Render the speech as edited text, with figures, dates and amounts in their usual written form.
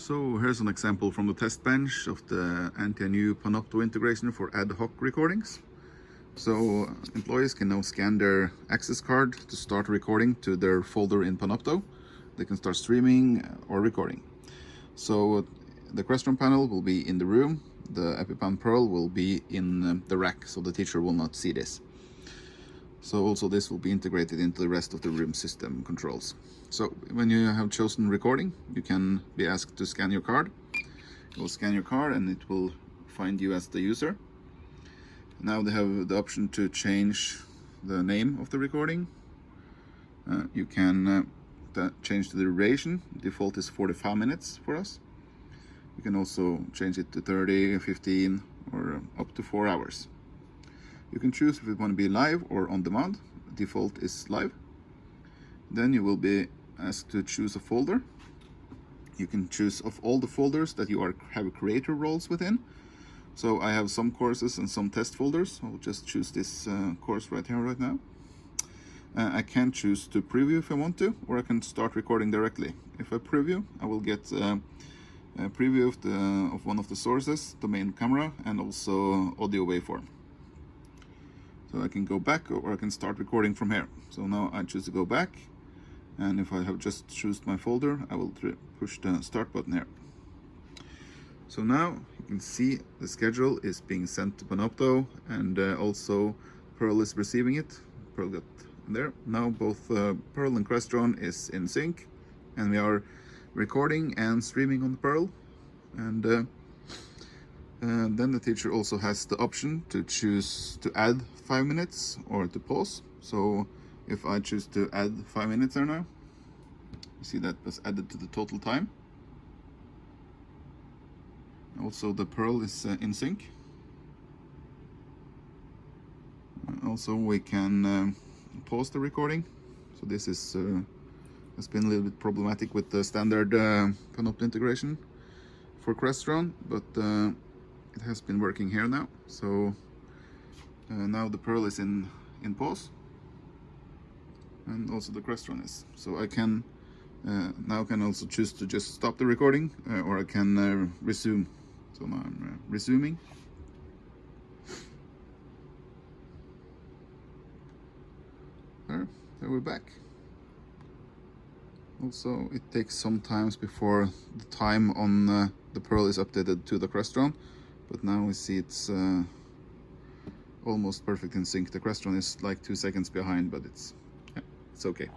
So here's an example from the test bench of the NTNU Panopto integration for ad hoc recordings. So employees can now scan their access card to start recording to their folder in Panopto. They can start streaming or recording. So the Crestron panel will be in the room. The Epiphan Pearl will be in the rack, so the teacher will not see this. So also this will be integrated into the rest of the room system controls. So when you have chosen recording, you can be asked to scan your card. You will scan your card and it will find you as the user. Now they have the option to change the name of the recording. You can change the duration. Default is 45 minutes for us. You can also change it to 30, 15 or up to 4 hours. You can choose if you want to be live or on demand. Default is live. Then you will be asked to choose a folder. You can choose of all the folders that you have creator roles within. So I have some courses and some test folders. I'll just choose this course right here, right now. I can choose to preview if I want to, or I can start recording directly. If I preview, I will get a preview of one of the sources, the main camera, and also audio waveform. So I can go back or I can start recording from here. So now I choose to go back, and if I have just chosen my folder, I will push the start button here. So now you can see the schedule is being sent to Panopto, and also Pearl is receiving it. Pearl got there. Now both Pearl and Crestron is in sync, and we are recording and streaming on the Pearl. And then the teacher also has the option to choose to add 5 minutes or to pause. So if I choose to add 5 minutes there now, you see that was added to the total time. Also the Pearl is in sync. Also we can pause the recording. So this is has been a little bit problematic with the standard Panopto integration for Crestron, but it has been working here now. So now the Pearl is in pause, and also the Crestron is. So I can now can also choose to just stop the recording, or I can resume. So now I'm resuming. There we're back. Also, it takes some time before the time on the Pearl is updated to the Crestron, but now we see it's almost perfect in sync. The Crestron is like 2 seconds behind, but it's okay.